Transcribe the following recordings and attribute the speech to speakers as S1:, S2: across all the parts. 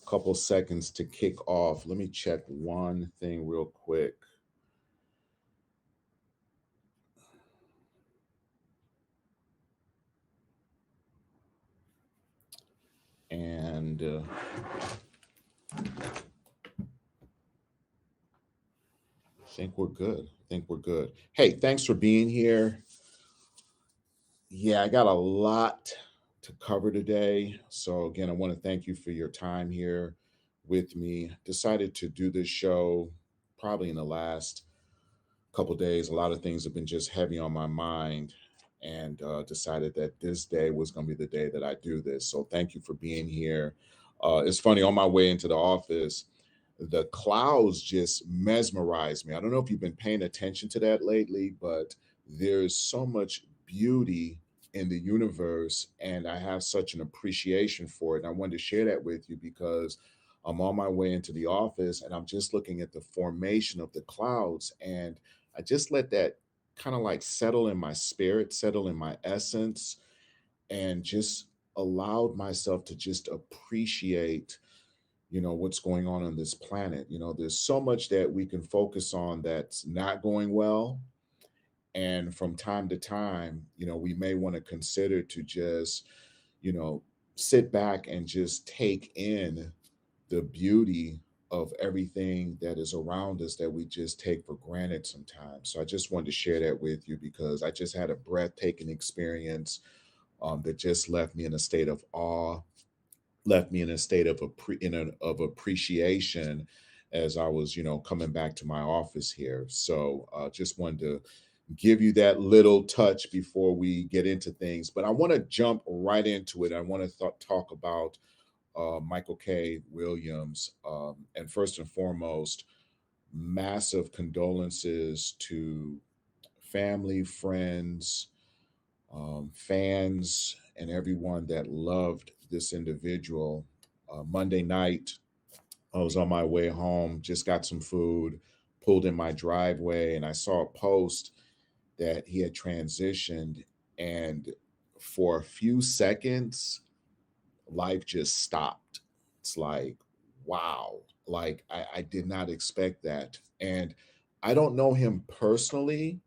S1: couple seconds to kick off. Let me check one thing real quick. And I think we're good. I think we're good. Hey, thanks for being here. Yeah, I got a lot to cover today. So, again, I want to thank you for your time here with me. Decided to do this show probably in the last couple days. A lot of things have been just heavy on my mind, and decided that this day was going to be the day that I do this. So, thank you for being here. It's funny, on my way into the office, the clouds just mesmerize me. I don't know if you've been paying attention to that lately, but there's so much beauty in the universe, and I have such an appreciation for it. And I wanted to share that with you because I'm on my way into the office and I'm just looking at the formation of the clouds, and I just let that kind of like settle in my spirit, settle in my essence, and just allowed myself to just appreciate what's going on this planet. There's so much that we can focus on that's not going well, and from time to time, we may want to consider to just you know sit back and just take in the beauty of everything that is around us that we just take for granted sometimes. So I just wanted to share that with you because I just had a breathtaking experience, that just left me in a state of awe, left me in a state of of appreciation as I was, coming back to my office here. So just wanted to give you that little touch before we get into things. But I want to jump right into it. I want to talk about Michael K. Williams, and first and foremost, massive condolences to family, friends, fans, and everyone that loved this individual. Monday night, I was on my way home, just got some food, pulled in my driveway, and I saw a post that he had transitioned. And for a few seconds, life just stopped. It's like, wow, like I did not expect that. And I don't know him personally,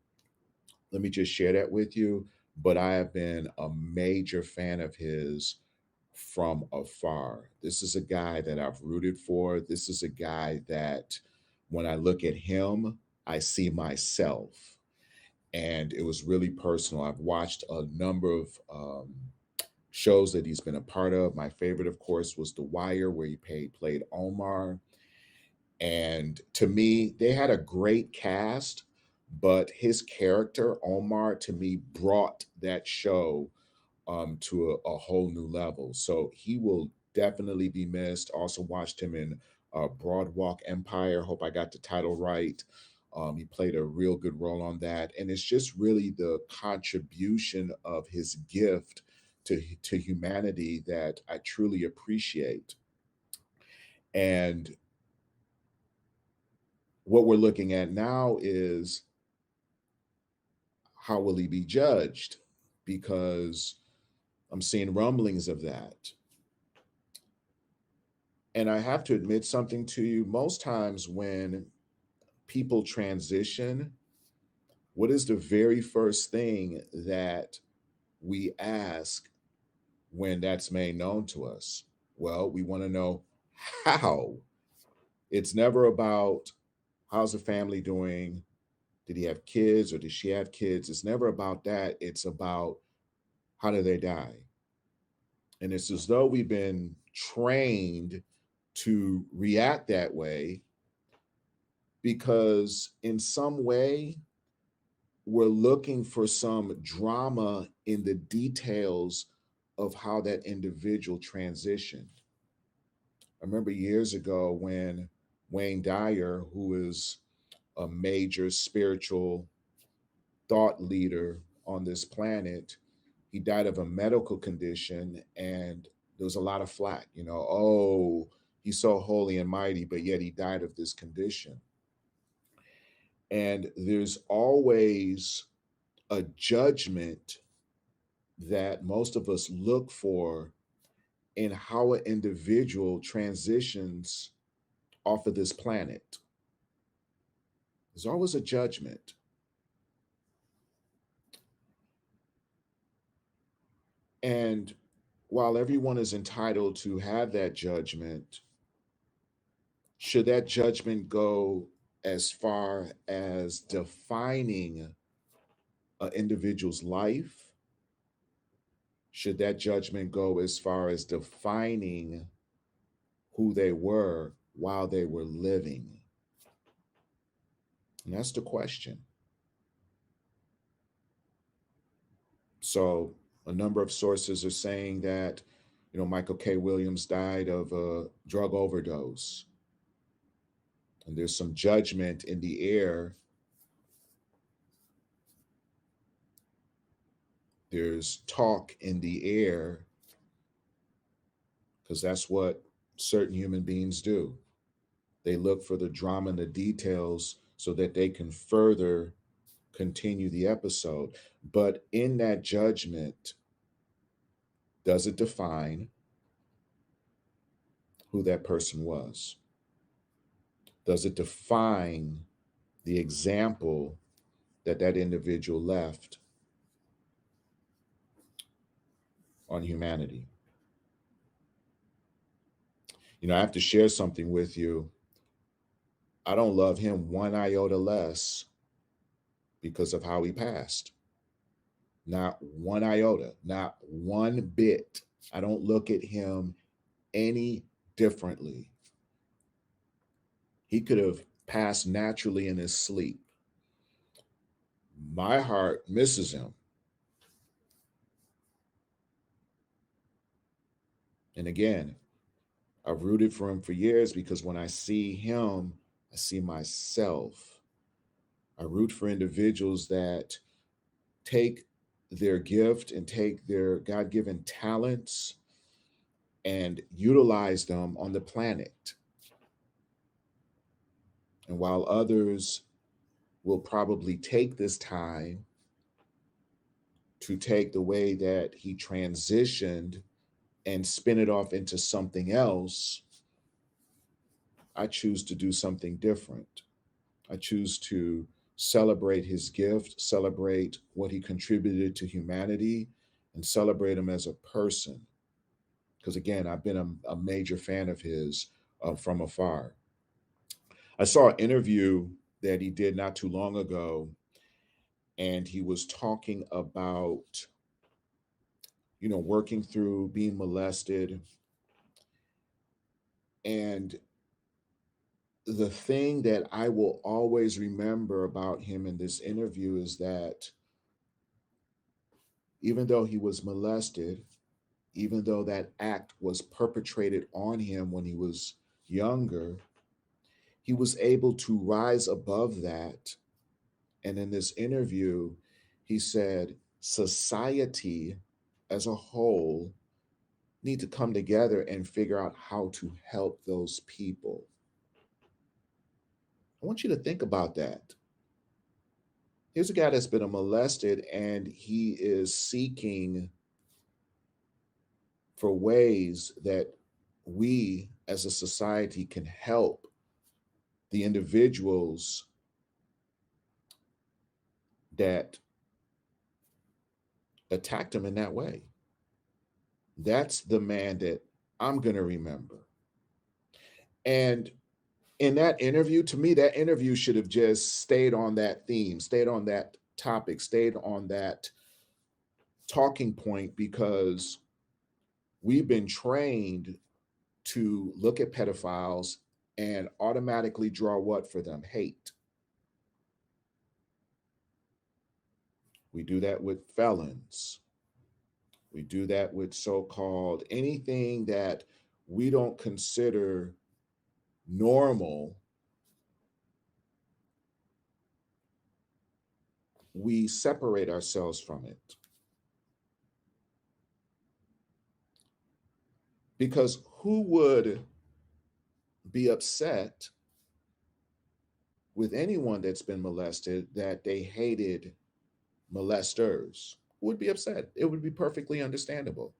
S1: let me just share that with you. But I have been a major fan of his from afar. This is a guy that I've rooted for. This is a guy that when I look at him, I see myself. And it was really personal. I've watched a number of shows that he's been a part of. My favorite, of course, was The Wire, where he played Omar. And to me, they had a great cast, but his character, Omar, to me, brought that show to a whole new level. So he will definitely be missed. Also watched him in Broadwalk Empire. Hope I got the title right. He played a real good role on that, and it's just really the contribution of his gift to humanity that I truly appreciate. And what we're looking at now is how will he be judged? Because I'm seeing rumblings of that. And I have to admit something to you. Most times when people transition, what is the very first thing that we ask when that's made known to us? Well, we want to know how. It's never about how's the family doing? Did he have kids or did she have kids? It's never about that. It's about how did they die? And it's as though we've been trained to react that way because, in some way, we're looking for some drama in the details of how that individual transitioned. I remember years ago when Wayne Dyer, who is a major spiritual thought leader on this planet, he died of a medical condition, and there was a lot of flack. Oh, he's so holy and mighty, but yet he died of this condition. And there's always a judgment that most of us look for in how an individual transitions off of this planet. There's always a judgment. And while everyone is entitled to have that judgment, should that judgment go as far as defining an individual's life? Should that judgment go as far as defining who they were while they were living? And that's the question. So, a number of sources are saying that, Michael K. Williams died of a drug overdose. And there's some judgment in the air. There's talk in the air because that's what certain human beings do. They look for the drama and the details so that they can further continue the episode. But in that judgment, does it define who that person was? Does it define the example that that individual left on humanity? I have to share something with you. I don't love him one iota less because of how he passed. Not one iota, not one bit. I don't look at him any differently. He could have passed naturally in his sleep. My heart misses him. And again, I've rooted for him for years because when I see him, I see myself. I root for individuals that take their gift and take their God given talents and utilize them on the planet. And while others will probably take this time to take the way that he transitioned and spin it off into something else, I choose to do something different. I choose to celebrate his gift, celebrate what he contributed to humanity, and celebrate him as a person. Because again, I've been a major fan of his from afar. I saw an interview that he did not too long ago, and he was talking about, working through being molested. And the thing that I will always remember about him in this interview is that even though he was molested, even though that act was perpetrated on him when he was younger, he was able to rise above that. And in this interview, he said, society as a whole need to come together and figure out how to help those people. I want you to think about that. Here's a guy that's been molested and he is seeking for ways that we as a society can help the individuals that attacked him in that way. That's the man that I'm going to remember. And in that interview, to me, that interview should have just stayed on that theme, stayed on that topic, stayed on that talking point, because we've been trained to look at pedophiles and automatically draw what for them? Hate. We do that with felons. We do that with so called anything that we don't consider normal. We separate ourselves from it. Because who would be upset with anyone that's been molested that they hated molesters? Who would be upset? It would be perfectly understandable.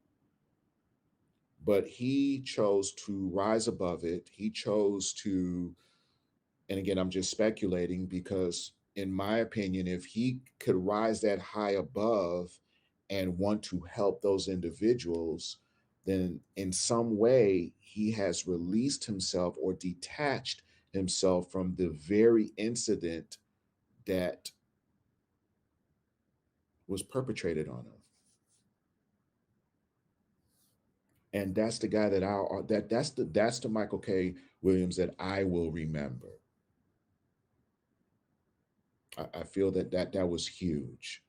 S1: but he chose to rise above it. He chose to, and again, I'm just speculating because, in my opinion, if he could rise that high above and want to help those individuals, then in some way he has released himself or detached himself from the very incident that was perpetrated on him. And that's the guy that that's the Michael K. Williams that I will remember. I feel that was huge.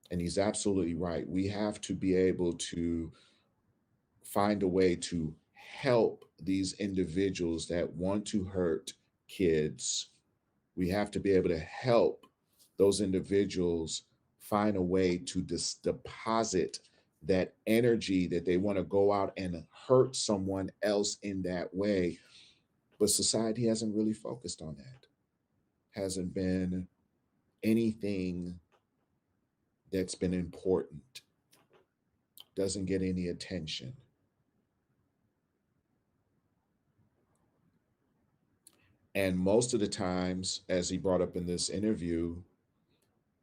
S1: And he's absolutely right. We have to be able to find a way to help these individuals that want to hurt kids. We have to be able to help those individuals find a way to deposit that energy that they want to go out and hurt someone else in that way. But society hasn't really focused on that, hasn't been anything that's been important, doesn't get any attention. And most of the times, as he brought up in this interview,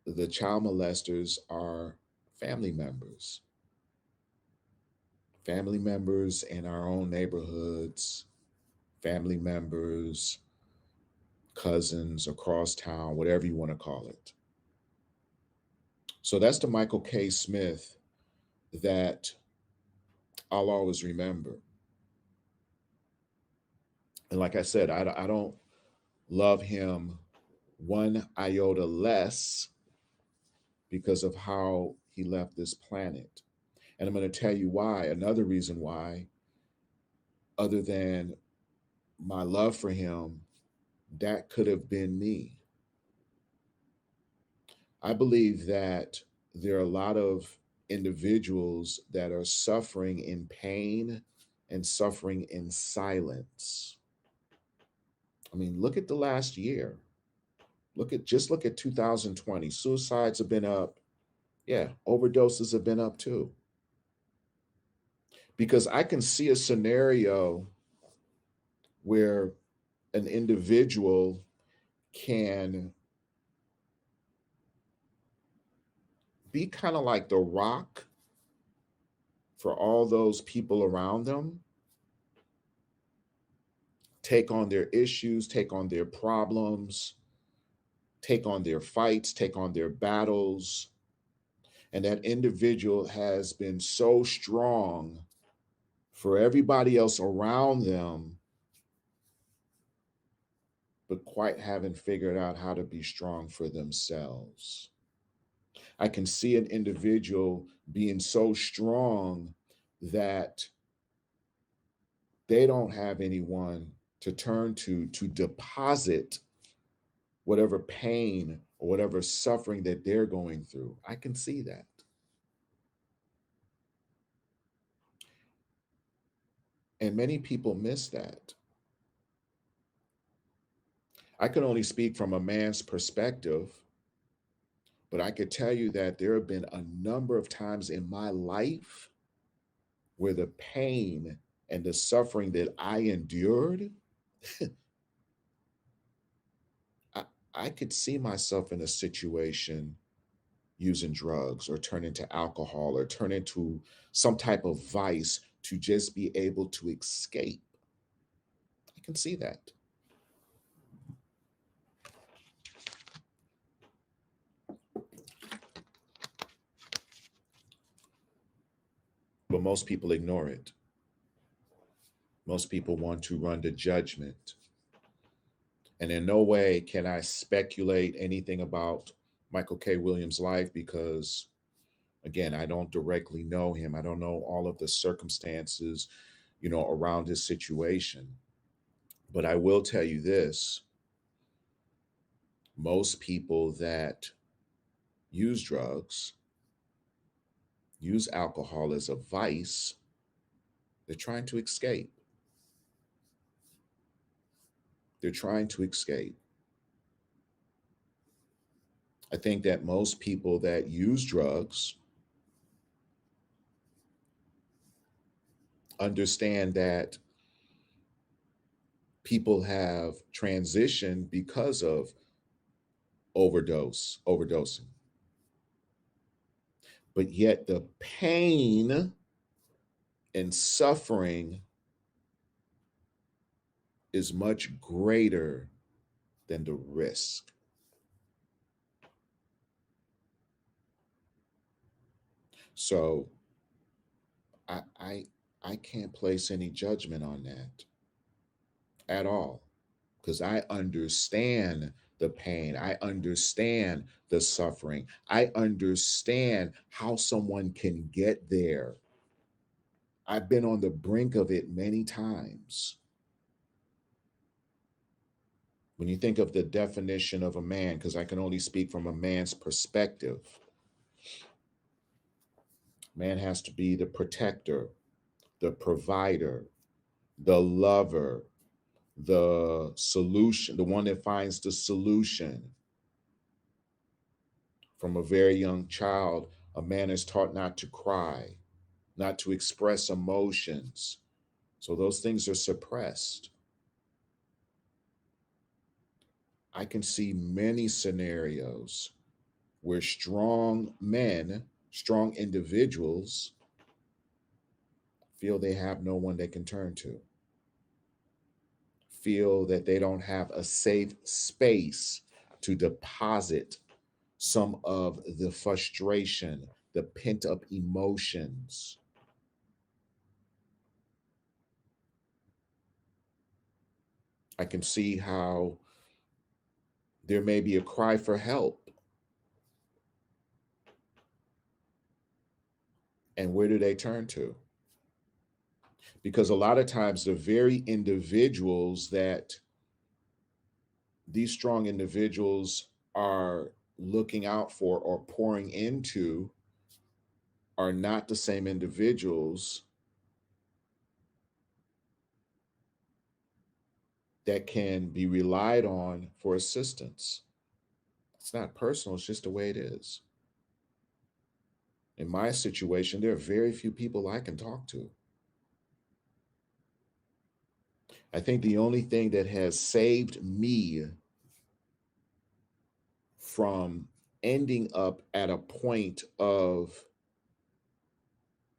S1: the child molesters are family members, family members in our own neighborhoods, family members, cousins across town, whatever you want to call it. So that's the Michael K. Smith that I'll always remember. And like I said, I don't love him one iota less because of how he left this planet. And I'm going to tell you why. Another reason why, other than my love for him, that could have been me. I believe that there are a lot of individuals that are suffering in pain and suffering in silence. I mean, look at the last year. Look at 2020. Suicides have been up. Yeah, overdoses have been up too. Because I can see a scenario where an individual can be kind of like the rock for all those people around them, take on their issues, take on their problems, take on their fights, take on their battles. And that individual has been so strong for everybody else around them, but quite haven't figured out how to be strong for themselves. I can see an individual being so strong that they don't have anyone to turn to deposit whatever pain or whatever suffering that they're going through. I can see that. And many people miss that. I can only speak from a man's perspective, but I could tell you that there have been a number of times in my life where the pain and the suffering that I endured, I, I could see myself in a situation using drugs or turn into alcohol or turn into some type of vice to just be able to escape. I can see that. But most people ignore it. Most people want to run to judgment. And in no way can I speculate anything about Michael K. Williams' life because, again, I don't directly know him. I don't know all of the circumstances, around his situation. But I will tell you this: most people that use drugs, use alcohol as a vice, they're trying to escape. They're trying to escape. I think that most people that use drugs understand that people have transitioned because of overdosing. But yet the pain and suffering is much greater than the risk. So I I I can't place any judgment on that at all because I understand the pain. I understand the suffering. I understand how someone can get there. I've been on the brink of it many times. When you think of the definition of a man, because I can only speak from a man's perspective, man has to be the protector, the provider, the lover, the solution, the one that finds the solution. From a very young child, a man is taught not to cry, not to express emotions. So those things are suppressed. I can see many scenarios where strong men, strong individuals, feel they have no one they can turn to, feel that they don't have a safe space to deposit some of the frustration, the pent up emotions. I can see how there may be a cry for help. And where do they turn to? Because a lot of times, the very individuals that these strong individuals are looking out for or pouring into are not the same individuals that can be relied on for assistance. It's not personal, it's just the way it is. In my situation, there are very few people I can talk to. I think the only thing that has saved me from ending up at a point of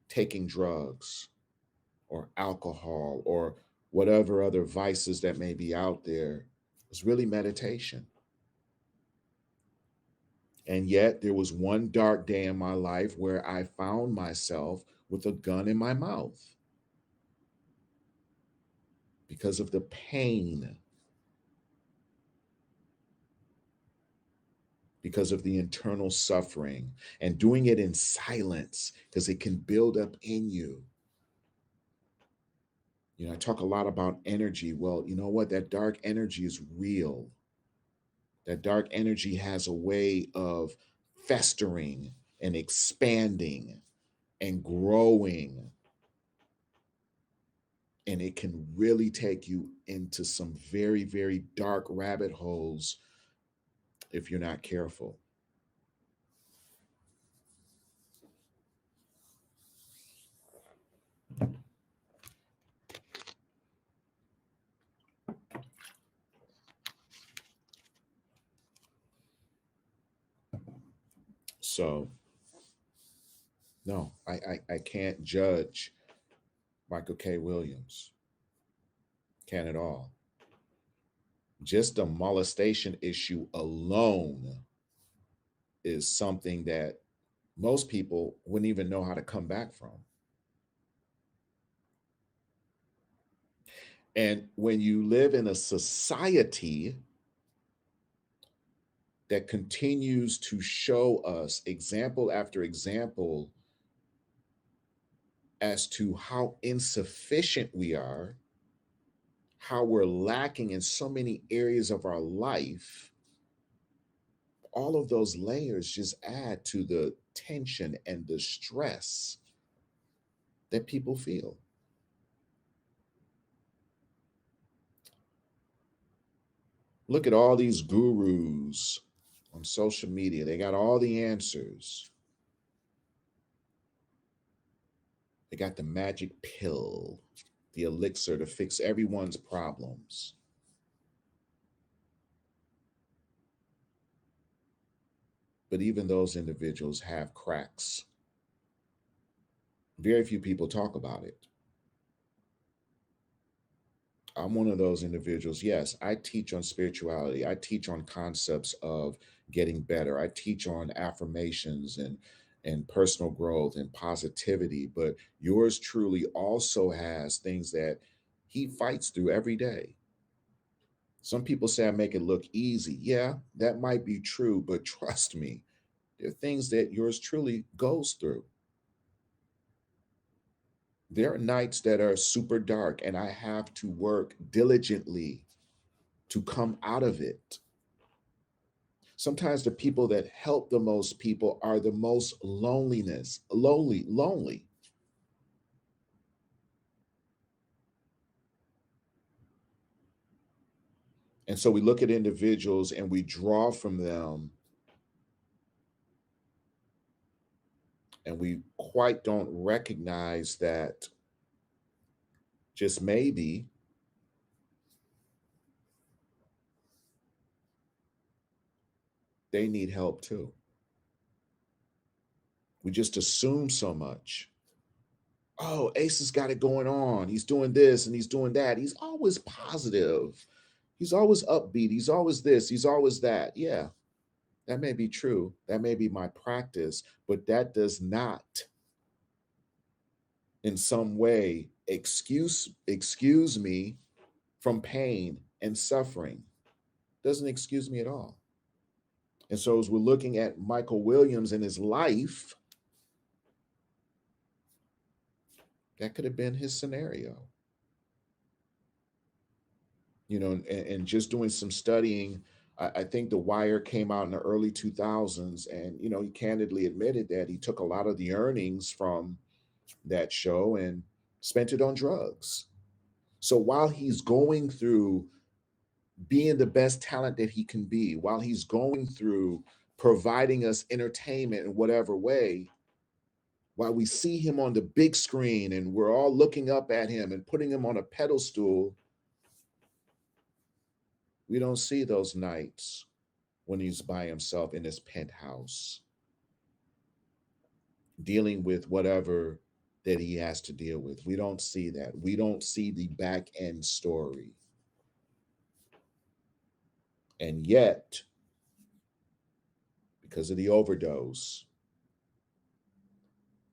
S1: taking drugs or alcohol or whatever other vices that may be out there is really meditation. And yet, there was one dark day in my life where I found myself with a gun in my mouth because of the pain, because of the internal suffering, and doing it in silence because it can build up in you. You know, I talk a lot about energy. Well, you know what? That dark energy is real. That dark energy has a way of festering and expanding and growing. And it can really take you into some very, very dark rabbit holes if you're not careful. So, no, I can't judge Michael K. Williams. Can't at all. Just the molestation issue alone is something that most people wouldn't even know how to come back from. And when you live in a society that continues to show us example after example as to how insufficient we are, how we're lacking in so many areas of our life, all of those layers just add to the tension and the stress that people feel. Look at all these gurus on social media. They got all the answers. They got the magic pill, the elixir to fix everyone's problems. But even those individuals have cracks. Very few people talk about it. I'm one of those individuals. Yes, I teach on spirituality. I teach on concepts of getting better. I teach on affirmations and personal growth and positivity, but yours truly also has things that he fights through every day. Some people say I make it look easy. Yeah, that might be true, but trust me, there are things that yours truly goes through. There are nights that are super dark and I have to work diligently to come out of it. Sometimes the people that help the most people are the most lonely. And so we look at individuals and we draw from them and we quite don't recognize that just maybe they need help too. We just assume so much. Oh, Ace has got it going on. He's doing this and he's doing that. He's always positive. He's always upbeat. He's always this. He's always that. Yeah, that may be true. That may be my practice, but that does not in some way excuse me from pain and suffering. Doesn't excuse me at all. And so as we're looking at Michael Williams and his life, that could have been his scenario. And just doing some studying, I think The Wire came out in the early 2000s, and he candidly admitted that he took a lot of the earnings from that show and spent it on drugs. So while he's going through being the best talent that he can be, while he's going through providing us entertainment in whatever way, while we see him on the big screen and we're all looking up at him and putting him on a pedestal, we don't see those nights when he's by himself in his penthouse, dealing with whatever that he has to deal with. We don't see that. We don't see the back end story. And yet, because of the overdose,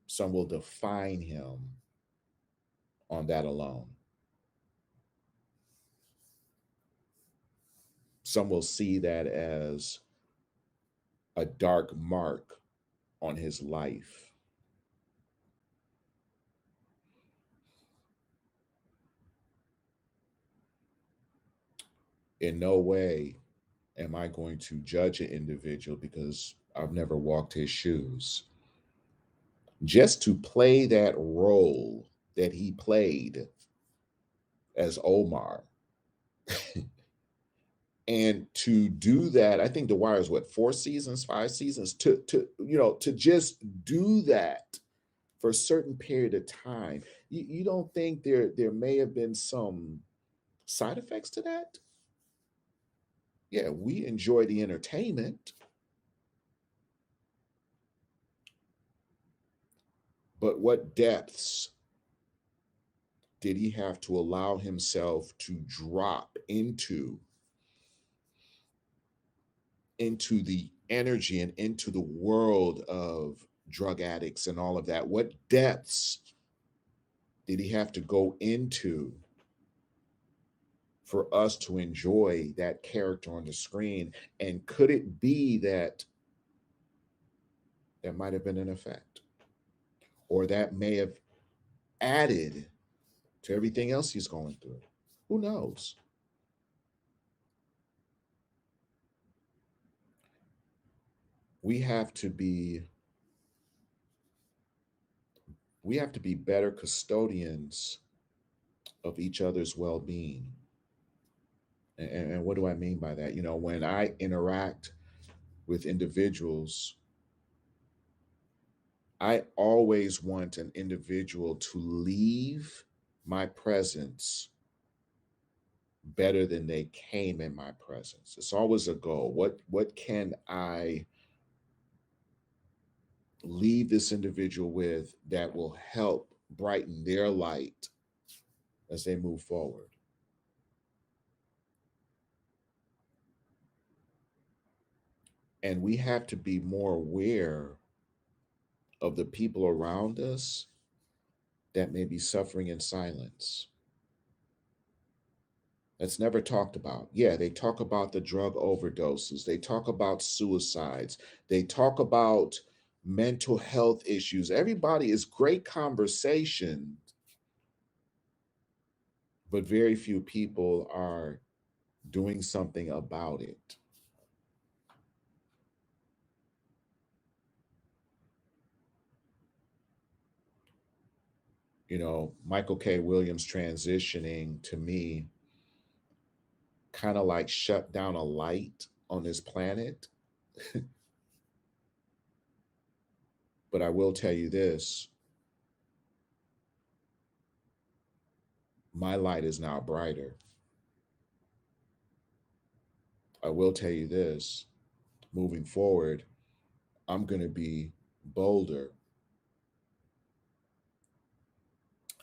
S1: some will define him on that alone. Some will see that as a dark mark on his life. In no way am I going to judge an individual because I've never walked his shoes. Just to play that role that he played as Omar, and to do that, I think The Wire is what, 4 seasons, 5 seasons, to just do that for a certain period of time. You don't think there may have been some side effects to that? Yeah, we enjoy the entertainment, but what depths did he have to allow himself to drop into the energy and into the world of drug addicts and all of that? What depths did he have to go into for us to enjoy that character on the screen? And could it be that that might have been an effect, or that may have added to everything else he's going through? Who knows? We have to be we have to be better custodians of each other's well-being. And what do I mean by that? When I interact with individuals, I always want an individual to leave my presence better than they came in my presence. It's always a goal. What can I leave this individual with that will help brighten their light as they move forward? And we have to be more aware of the people around us that may be suffering in silence. That's never talked about. Yeah, they talk about the drug overdoses, they talk about suicides, they talk about mental health issues. Everybody is great conversation, but very few people are doing something about it. You know, Michael K. Williams transitioning to me kind of like shut down a light on this planet. But I will tell you this, my light is now brighter. I will tell you this, moving forward, I'm going to be bolder.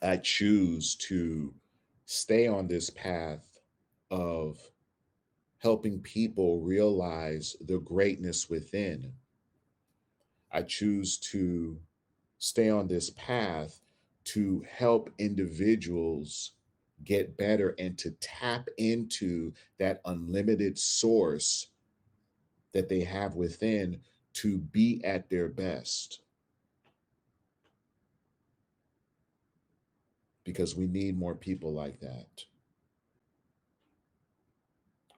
S1: I choose to stay on this path of helping people realize the greatness within. I choose to stay on this path to help individuals get better and to tap into that unlimited source that they have within to be at their best, because we need more people like that.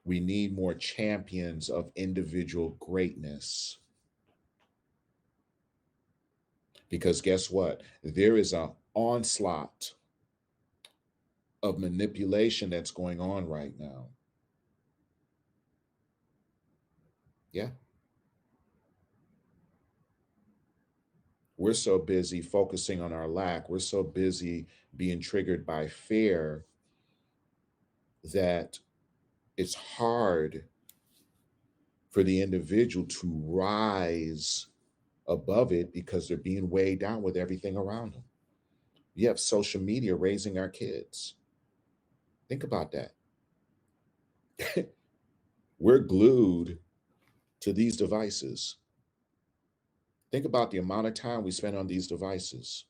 S1: We need more champions of individual greatness, because guess what? There is an onslaught of manipulation that's going on right now. Yeah. We're so busy focusing on our lack. We're so busy being triggered by fear that it's hard for the individual to rise above it because they're being weighed down with everything around them. You have social media raising our kids. Think about that. We're glued to these devices. Think about the amount of time we spend on these devices.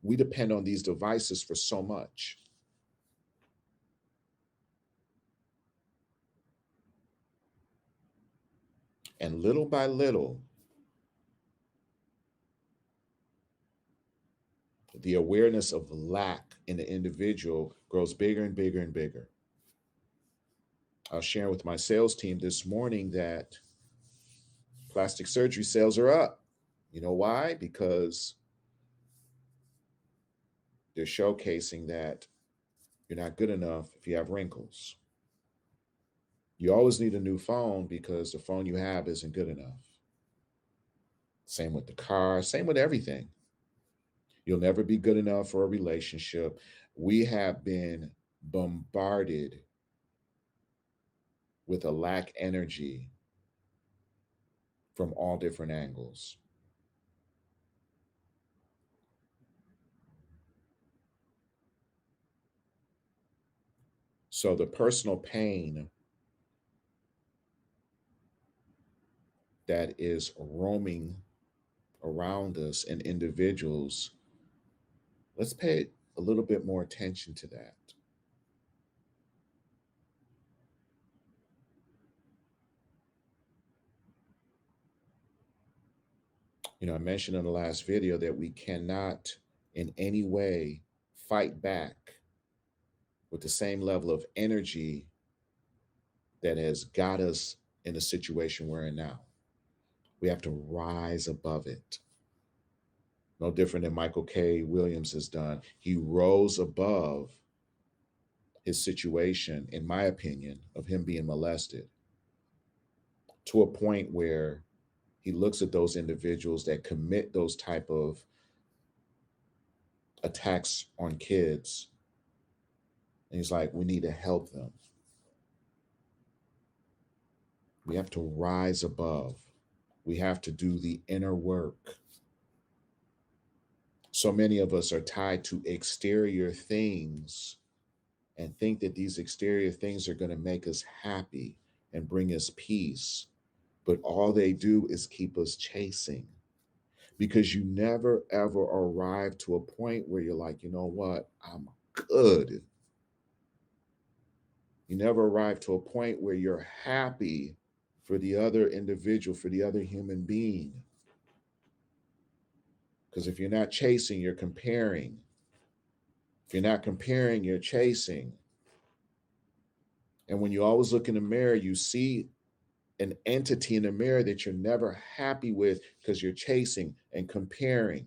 S1: We depend on these devices for so much. And little by little, the awareness of lack in the individual grows bigger and bigger and bigger. I was sharing with my sales team this morning that plastic surgery sales are up. You know why? Because they're showcasing that you're not good enough if you have wrinkles. You always need a new phone because the phone you have isn't good enough. Same with the car, same with everything. You'll never be good enough for a relationship. We have been bombarded with a lack energy from all different angles. So the personal pain that is roaming around us and individuals, let's pay a little bit more attention to that. You know, I mentioned in the last video that we cannot in any way fight back with the same level of energy that has got us in the situation we're in now. We have to rise above it. No different than Michael K. Williams has done. He rose above his situation, in my opinion, of him being molested to a point where He looks at those individuals that commit those type of attacks on kids, and he's like, we need to help them. We have to rise above. We have to do the inner work. So many of us are tied to exterior things and think that these exterior things are going to make us happy and bring us peace. But all they do is keep us chasing, because you never ever arrive to a point where you're like, you know what, I'm good. You never arrive to a point where you're happy for the other individual, for the other human being. Because if you're not chasing, you're comparing. If you're not comparing, you're chasing. And when you always look in the mirror, you see an entity in the mirror that you're never happy with because you're chasing and comparing.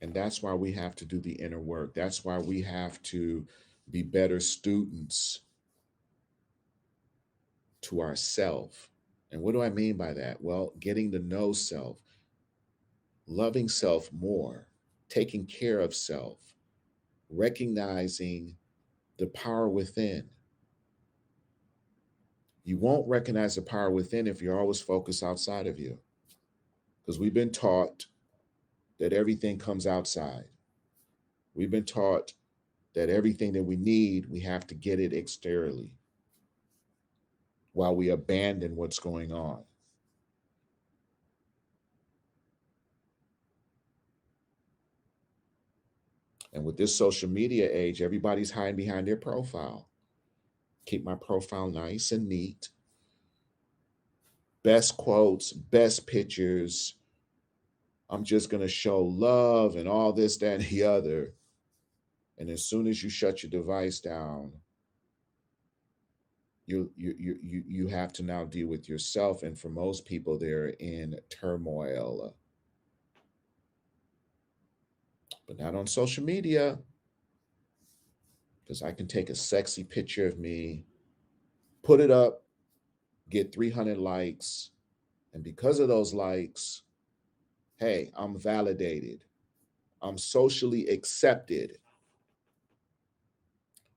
S1: And that's why we have to do the inner work. That's why we have to be better students to ourself. And what do I mean by that? Well, getting to know self, loving self more, taking care of self, recognizing the power within. You won't recognize the power within if you're always focused outside of you, because we've been taught that everything comes outside. We've been taught that everything that we need, we have to get it exteriorly while we abandon what's going on. And with this social media age, everybody's hiding behind their profile. Keep my profile nice and neat. Best quotes, best pictures. I'm just going to show love and all this, that, and the other. And as soon as you shut your device down, you have to now deal with yourself. And for most people, they're in turmoil. But not on social media, because I can take a sexy picture of me, put it up, get 300 likes. And because of those likes, hey, I'm validated. I'm socially accepted.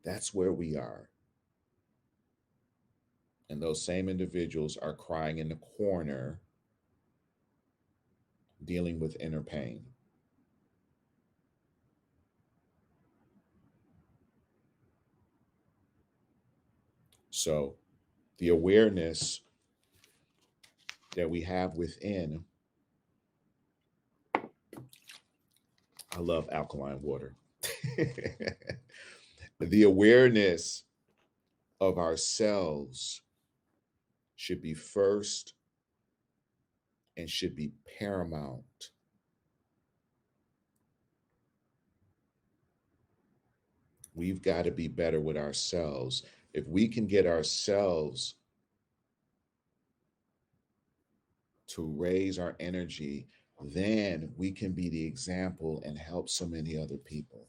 S1: That's where we are. And those same individuals are crying in the corner, dealing with inner pain. So, the awareness that we have within, I love alkaline water. The awareness of ourselves should be first and should be paramount. We've got to be better with ourselves. If we can get ourselves to raise our energy, then we can be the example and help so many other people.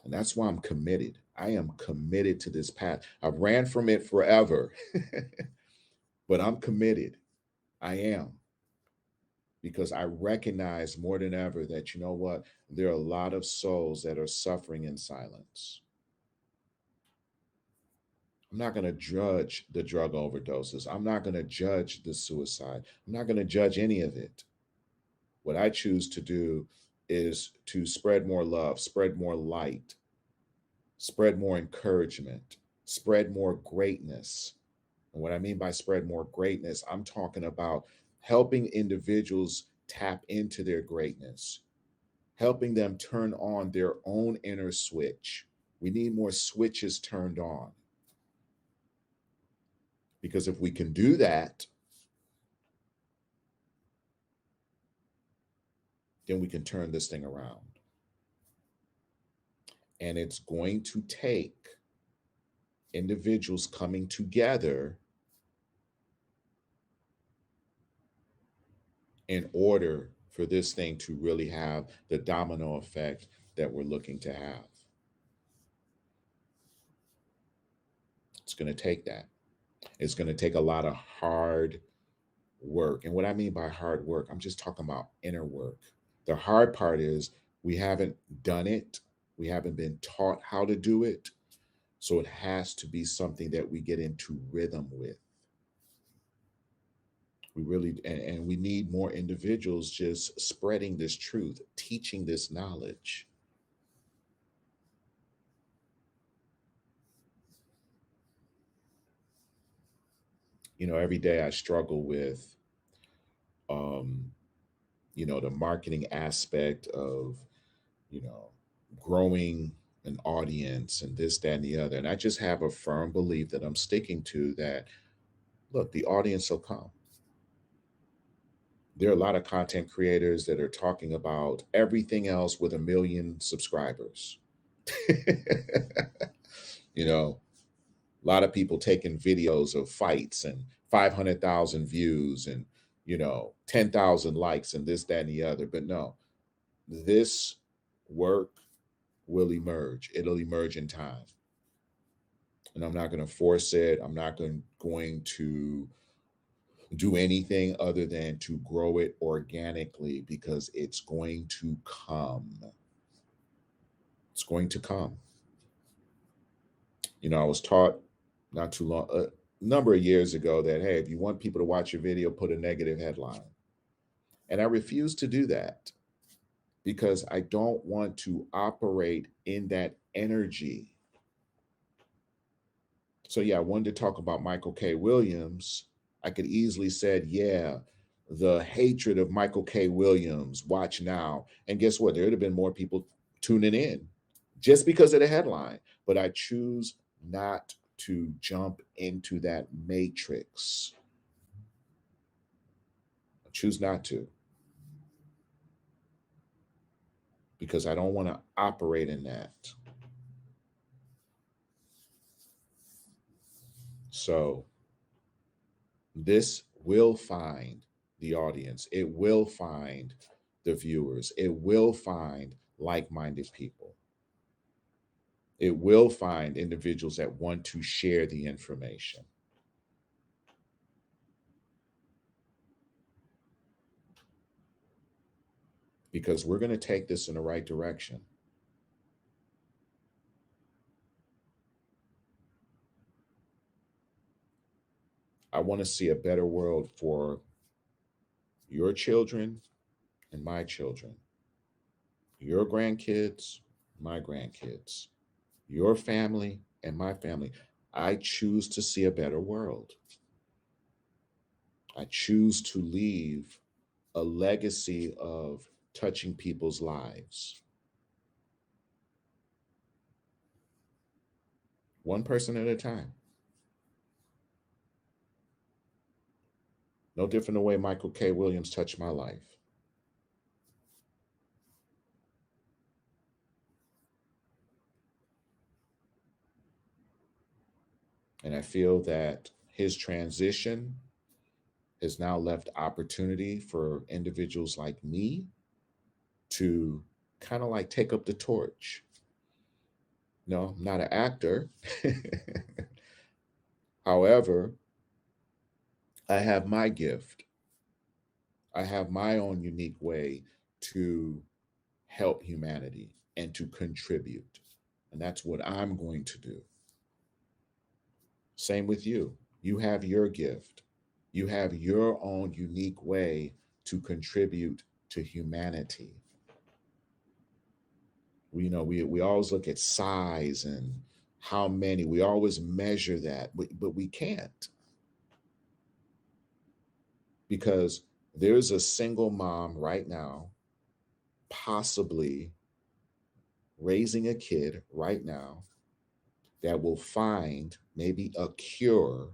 S1: And that's why I'm committed. I am committed to this path. I've ran from it forever, but I'm committed. I am, because I recognize more than ever that, you know what, there are a lot of souls that are suffering in silence. I'm not going to judge the drug overdoses. I'm not going to judge the suicide. I'm not going to judge any of it. What I choose to do is to spread more love, spread more light, spread more encouragement, spread more greatness. And what I mean by spread more greatness, I'm talking about helping individuals tap into their greatness, helping them turn on their own inner switch. We need more switches turned on, because if we can do that, then we can turn this thing around. And it's going to take individuals coming together in order for this thing to really have the domino effect that we're looking to have. It's going to take that. It's going to take a lot of hard work. And what I mean by hard work, I'm just talking about inner work. The hard part is we haven't done it, we haven't been taught how to do it. So it has to be something that we get into rhythm with. We really, and we need more individuals just spreading this truth, teaching this knowledge. Every day I struggle with, um, the marketing aspect of, you know, growing an audience and this, that, and the other. And I just have a firm belief that I'm sticking to that, look, the audience will come. There are a lot of content creators that are talking about everything else with a million subscribers. you know, a lot of people taking videos of fights and 500,000 views and, 10,000 likes and this, that, and the other. But no, this work will emerge. It'll emerge in time. And I'm not going to force it. I'm not going to do anything other than to grow it organically because it's going to come. It's going to come. I was taught not too long, a number of years ago that, hey, if you want people to watch your video, put a negative headline. And I refuse to do that because I don't want to operate in that energy. So yeah, I wanted to talk about Michael K. Williams. I could easily said, yeah, the hatred of Michael K. Williams, watch now. And guess what? There would have been more people tuning in just because of the headline. But I choose not to jump into that matrix. I choose not to because I don't want to operate in that. So this will find the audience, it will find the viewers, it will find like minded people, it will find individuals that want to share the information. Because we're going to take this in the right direction. I want to see a better world for your children and my children, your grandkids, my grandkids, your family and my family. I choose to see a better world. I choose to leave a legacy of touching people's lives. One person at a time. No different the way Michael K. Williams touched my life. And I feel that his transition has now left opportunity for individuals like me to kind of like take up the torch. No, I'm not an actor. However, I have my gift. I have my own unique way to help humanity and to contribute. And that's what I'm going to do. Same with you. You have your gift. You have your own unique way to contribute to humanity. We always look at size and how many. We always measure that, but we can't because there's a single mom right now, possibly raising a kid right now that will find maybe a cure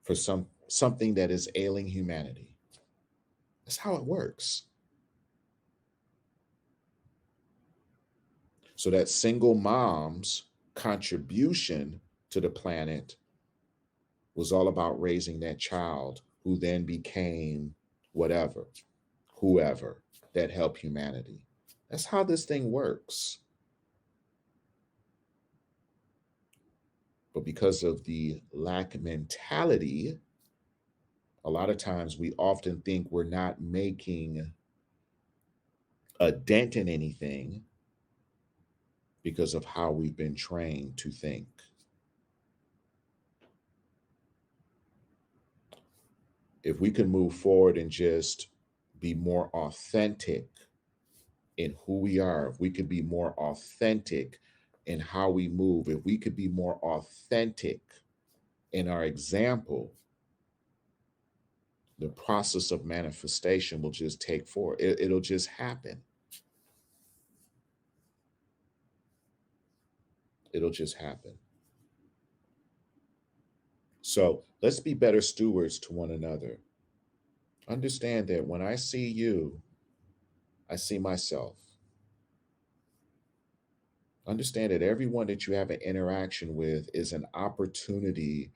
S1: for something that is ailing humanity. That's how it works. So that single mom's contribution to the planet was all about raising that child who then became whatever, whoever that helped humanity. That's how this thing works. But because of the lack mentality, a lot of times we often think we're not making a dent in anything because of how we've been trained to think. If we can move forward and just be more authentic in who we are, if we could be more authentic in how we move, if we could be more authentic in our example, the process of manifestation will just take forward. It'll just happen. It'll just happen. So let's be better stewards to one another. Understand that when I see you, I see myself. Understand that everyone that you have an interaction with is an opportunity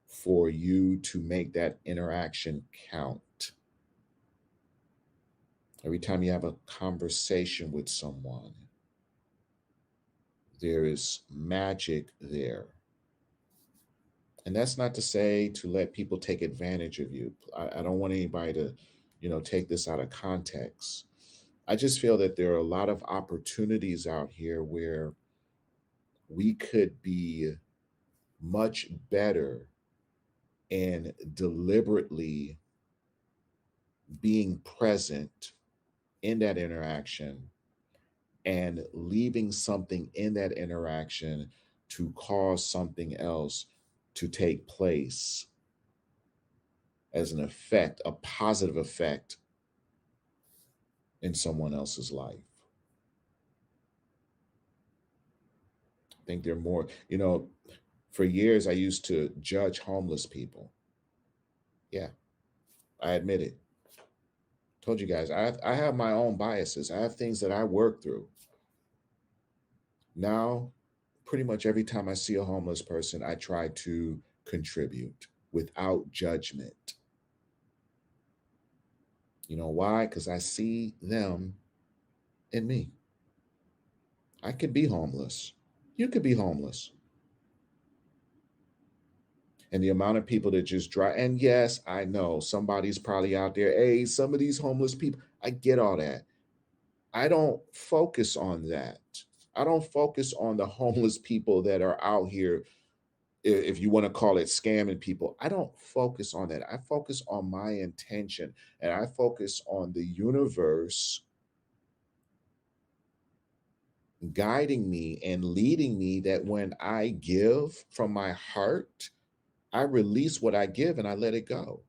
S1: for you to make that interaction count. Every time you have a conversation with someone, there is magic there. And that's not to say to let people take advantage of you. I don't want anybody to, take this out of context. I just feel that there are a lot of opportunities out here where we could be much better in deliberately being present in that interaction and leaving something in that interaction to cause something else to take place as an effect, a positive effect in someone else's life. I think they're more, for years I used to judge homeless people. Yeah, I admit it. Told you guys, I have my own biases. I have things that I work through. Now, pretty much every time I see a homeless person, I try to contribute without judgment. You know why? Because I see them in me. I could be homeless. You could be homeless. And the amount of people that just drive, and yes, I know somebody's probably out there, hey, some of these homeless people, I get all that. I don't focus on that. I don't focus on the homeless people that are out here, if you want to call it scamming people. I don't focus on that. I focus on my intention, and I focus on the universe guiding me and leading me, that when I give from my heart, I release what I give and I let it go.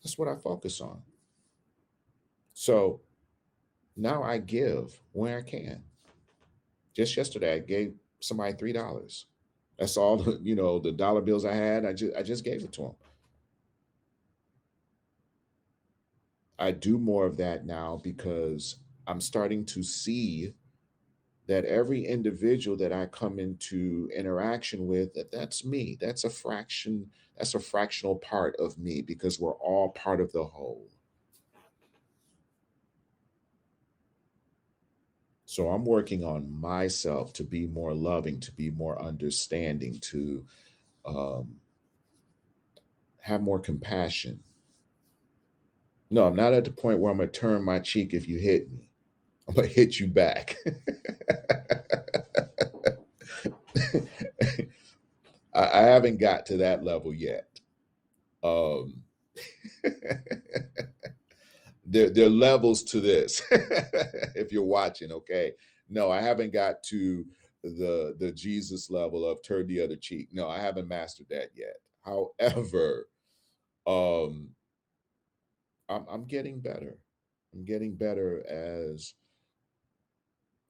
S1: That's what I focus on. So now I give where I can. Just yesterday, I gave somebody $3. That's all the the dollar bills I had. I just gave it to them. I do more of that now because I'm starting to see that every individual that I come into interaction with, that's me. That's a fraction. That's a fractional part of me, because we're all part of the whole. So I'm working on myself to be more loving, to be more understanding, to um, have more compassion. No, I'm not at the point where I'm gonna turn my cheek if you hit me. I'm gonna hit you back. I haven't got to that level yet. Um, there are levels to this. If you're watching, okay. No, I haven't got to the Jesus level of turn the other cheek. No, I haven't mastered that yet. However, um, I'm getting better. I'm getting better as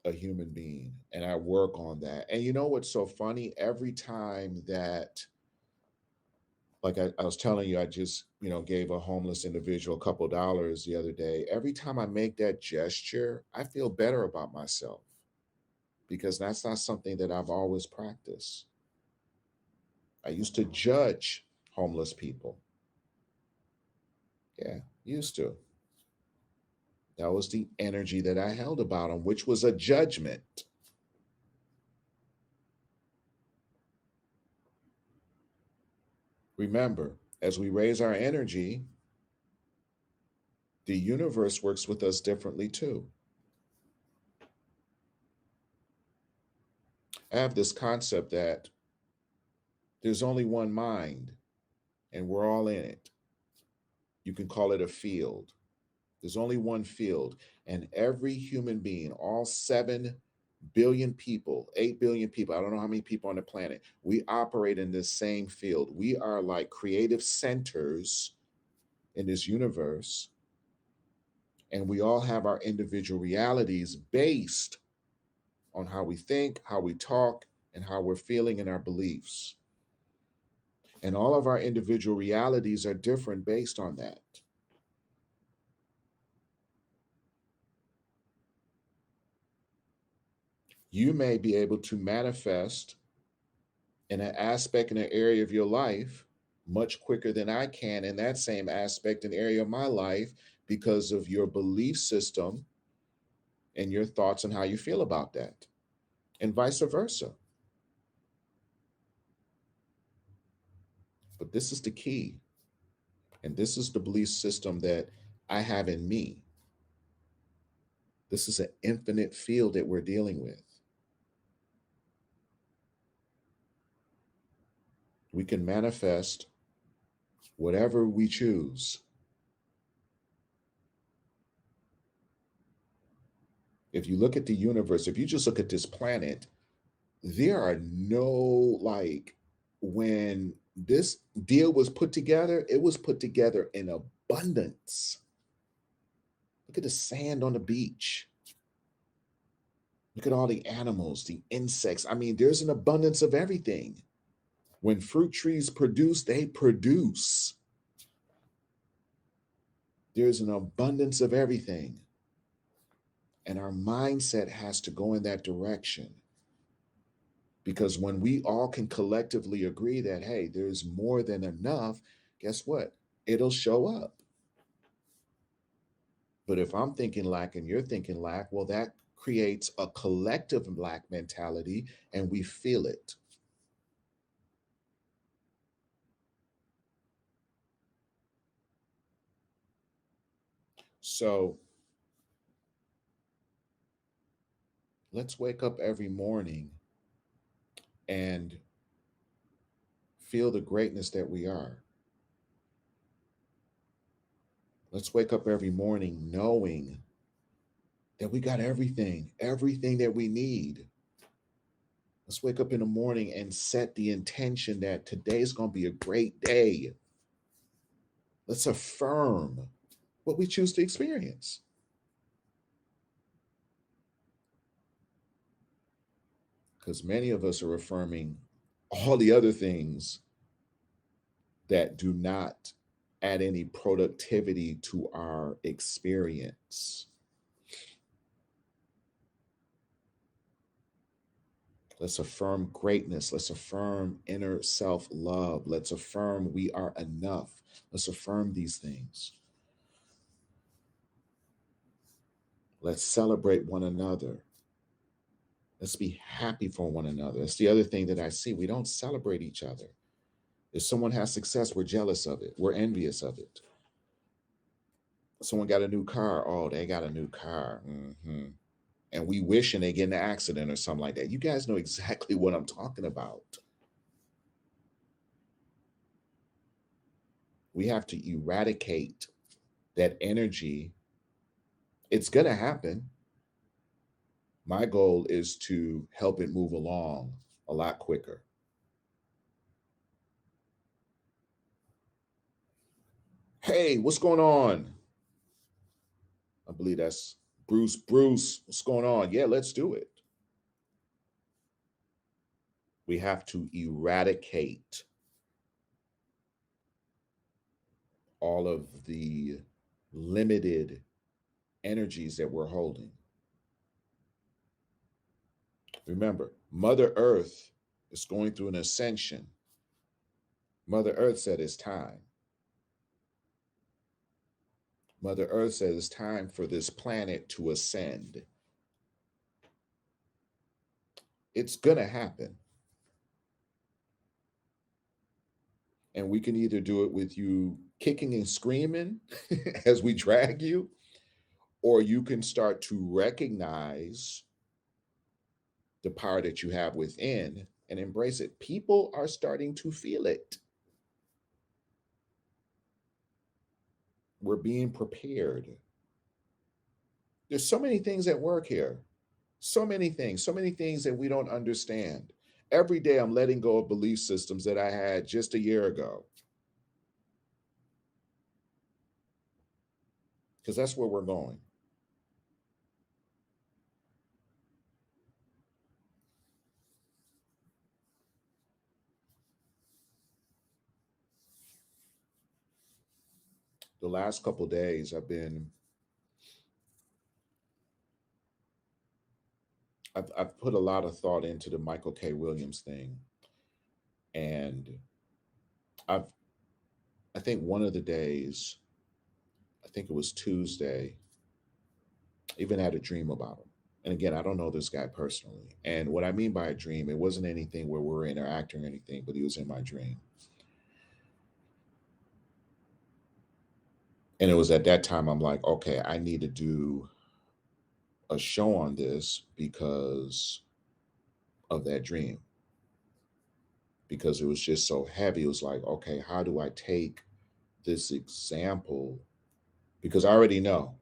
S1: a human being, and I work on that. And you know what's so funny? Every time that, like I was telling you, I just gave a homeless individual a couple dollars the other day. Every time I make that gesture, I feel better about myself, because that's not something that I've always practiced. I used to judge homeless people. Yeah, used to. That was the energy that I held about him, which was a judgment. Remember, as we raise our energy, the universe works with us differently too. I have this concept that there's only one mind and we're all in it. You can call it a field. There's only one field, and every human being, all 7 billion people, 8 billion people, I don't know how many people on the planet, we operate in this same field. We are like creative centers in this universe, and we all have our individual realities based on how we think, how we talk, and how we're feeling in our beliefs. And all of our individual realities are different based on that. You may be able to manifest in an aspect in an area of your life much quicker than I can in that same aspect and area of my life because of your belief system and your thoughts and how you feel about that, and vice versa. But this is the key, and this is the belief system that I have in me. This is an infinite field that we're dealing with. We can manifest whatever we choose. If you look at the universe, if you just look at this planet, there are no, like, when this deal was put together, it was put together in abundance. Look at the sand on the beach. Look at all the animals, the insects. I mean, there's an abundance of everything. When fruit trees produce, they produce. There's an abundance of everything. And our mindset has to go in that direction. Because when we all can collectively agree that, hey, there's more than enough, guess what? It'll show up. But if I'm thinking lack and you're thinking lack, well, that creates a collective lack mentality and we feel it. So let's wake up every morning and feel the greatness that we are. Let's wake up every morning knowing that we got everything, everything that we need. Let's wake up in the morning and set the intention that today's going to be a great day. Let's affirm what we choose to experience. Because many of us are affirming all the other things that do not add any productivity to our experience. Let's affirm greatness. Let's affirm inner self love. Let's affirm we are enough. Let's affirm these things. Let's celebrate one another. Let's be happy for one another. That's the other thing that I see. We don't celebrate each other. If someone has success, we're jealous of it. We're envious of it. Someone got a new car. Oh, they got a new car. And we wishing they get in an accident or something like that. You guys know exactly what I'm talking about. We have to eradicate that energy. It's going to happen. My goal is to help it move along a lot quicker. Hey, what's going on? I believe that's Bruce. Bruce, what's going on? Yeah, let's do it. We have to eradicate all of the limited energies that we're holding. Remember, Mother Earth is going through an ascension. Mother Earth said it's time. Mother Earth says it's time for this planet to ascend. It's going to happen. And we can either do it with you kicking and screaming as we drag you, or you can start to recognize the power that you have within and embrace it. People are starting to feel it. We're being prepared. There's so many things at work here. So many things that we don't understand. Every day I'm letting go of belief systems that I had just a year ago because that's where we're going. The last couple of days I've put a lot of thought into the Michael K. Williams thing. And I've I think one of the days, I think it was Tuesday, I even had a dream about him. And again, I don't know this guy personally. And what I mean by a dream, it wasn't anything where we were interacting or anything, but he was in my dream. And it was at that time I'm like, okay, I need to do a show on this because of that dream. Because it was just so heavy. It was like, okay, how do I take this example? Because I already know,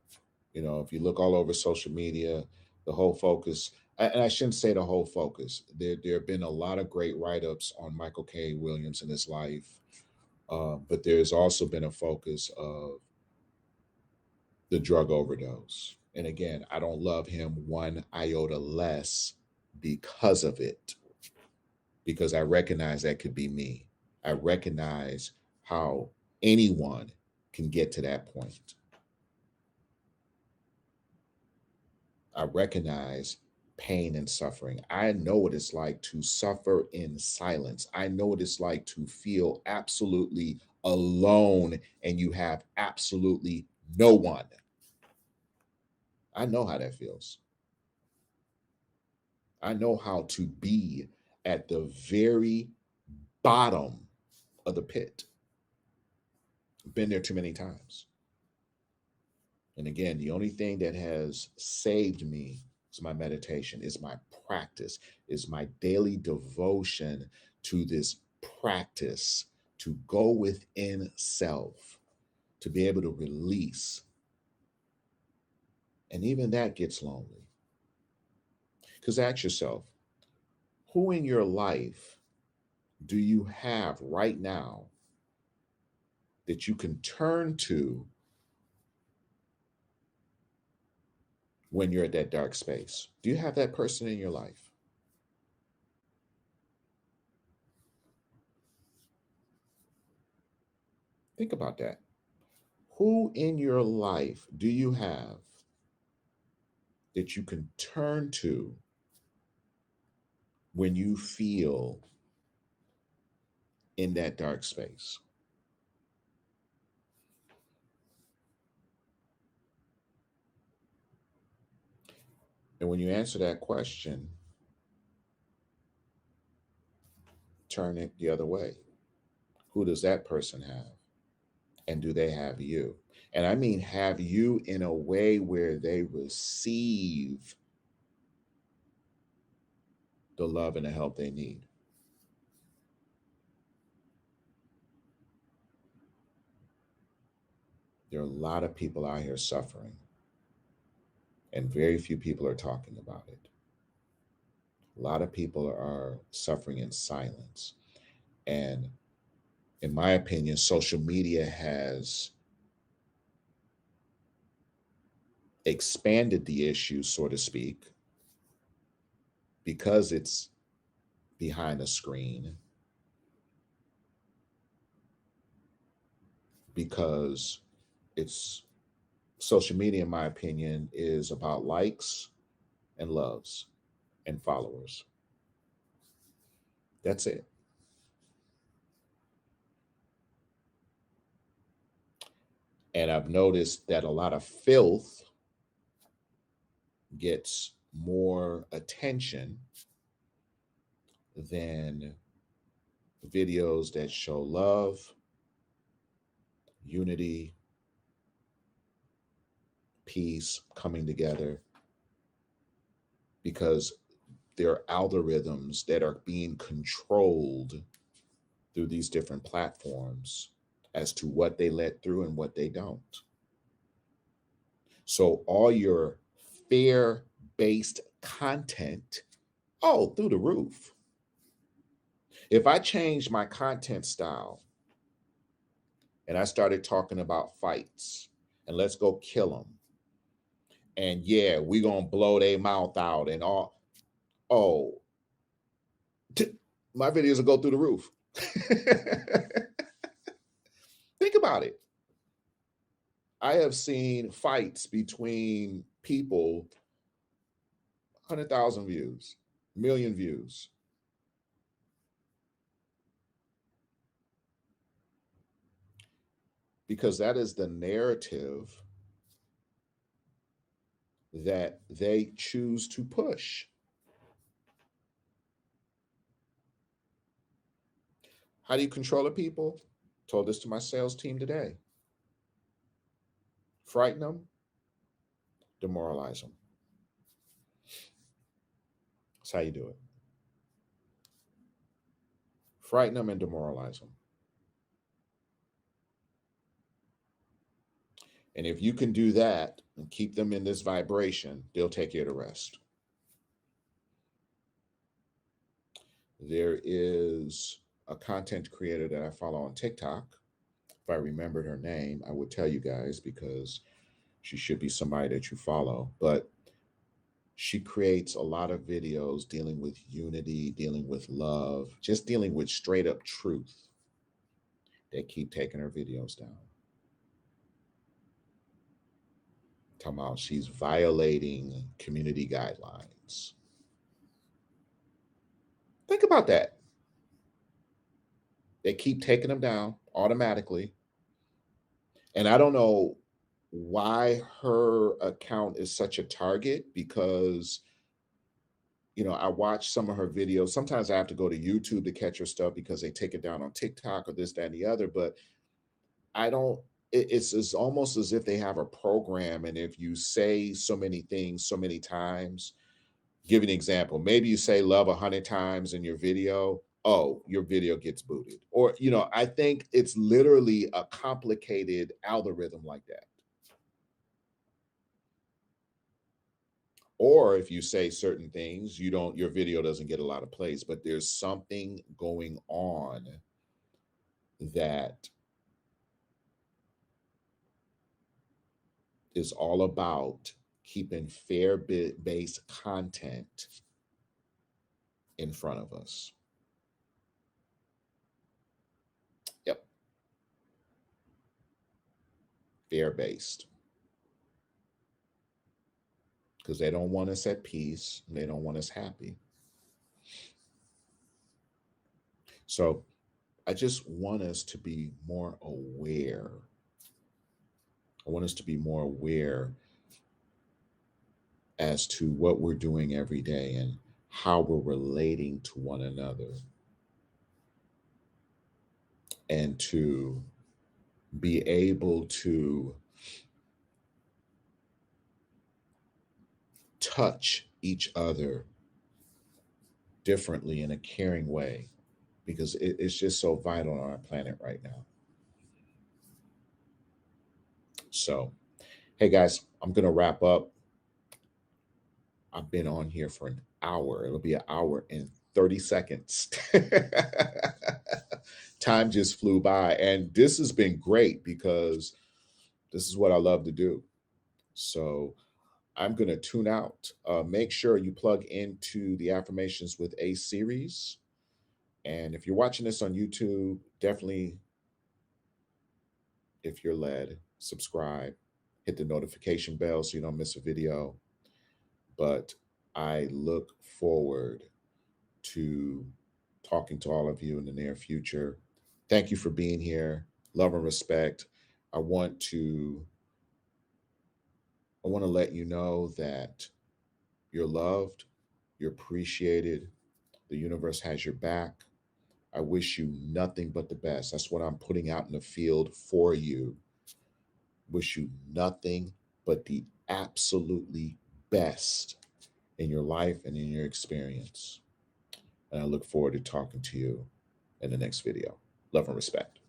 S1: if you look all over social media, the whole focus, and I shouldn't say the whole focus, there have been a lot of great write ups on Michael K. Williams and his life. But there's also been a focus of the drug overdose. And again, I don't love him one iota less because of it, because I recognize that could be me. I recognize how anyone can get to that point. I recognize pain and suffering. I know what it's like to suffer in silence. I know what it's like to feel absolutely alone and you have absolutely no one. I know how that feels. I know how to be at the very bottom of the pit. Been there too many times. And again, the only thing that has saved me is my meditation, is my practice, is my daily devotion to this practice to go within self, to be able to release. And even that gets lonely. Because ask yourself, who in your life do you have right now that you can turn to when you're at that dark space? Do you have that person in your life? Think about that. Who in your life do you have that you can turn to when you feel in that dark space? And when you answer that question, turn it the other way. Who does that person have? And do they have you? And I mean, have you in a way where they receive the love and the help they need. There are a lot of people out here suffering, and very few people are talking about it. A lot of people are suffering in silence. And in my opinion, social media has expanded the issue, so to speak, because it's behind a screen, because it's social media, in my opinion, is about likes and loves and followers. That's it. And I've noticed that a lot of filth gets more attention than videos that show love, unity, peace, coming together, because there are algorithms that are being controlled through these different platforms as to what they let through and what they don't. So all your fear based content, oh, through the roof. If I change my content style and I started talking about fights and let's go kill them, and yeah, we gonna blow their mouth out and all, oh, my videos will go through the roof. Think about it. I have seen fights between people, 100,000 views, million views, because that is the narrative that they choose to push. How do you control the people? Told this to my sales team today. Frighten them, demoralize them. That's how you do it. Frighten them and demoralize them. And if you can do that and keep them in this vibration, they'll take care of the rest. There is a content creator that I follow on TikTok. If I remembered her name, I would tell you guys because she should be somebody that you follow. But she creates a lot of videos dealing with unity, dealing with love, just dealing with straight up truth. They keep taking her videos down. Talking about she's violating community guidelines. Think about that. They keep taking them down automatically. And I don't know why her account is such a target because, I watch some of her videos. Sometimes I have to go to YouTube to catch her stuff because they take it down on TikTok or this, that, and the other. But I don't, it's almost as if they have a program. And if you say so many things so many times, give an example. Maybe you say love 100 times in your video. Oh, your video gets booted. Or, I think it's literally a complicated algorithm like that. Or if you say certain things, your video doesn't get a lot of plays, but there's something going on that is all about keeping fair based content in front of us. Yep, fair based. Because they don't want us at peace. And they don't want us happy. So I just want us to be more aware. I want us to be more aware as to what we're doing every day and how we're relating to one another, and to be able to touch each other differently in a caring way, because it's just so vital on our planet right now. So, hey guys, I'm going to wrap up. I've been on here for an hour. It'll be an hour and 30 seconds. Time just flew by. And this has been great because this is what I love to do. So I'm going to tune out. Make sure you plug into the Affirmations with A series. And if you're watching this on YouTube, definitely, if you're led, subscribe, hit the notification bell so you don't miss a video. But I look forward to talking to all of you in the near future. Thank you for being here. Love and respect. I want to I want to let you know that you're loved, you're appreciated, the universe has your back. I wish you nothing but the best. That's what I'm putting out in the field for you. Wish you nothing but the absolutely best in your life and in your experience. And I look forward to talking to you in the next video. Love and respect.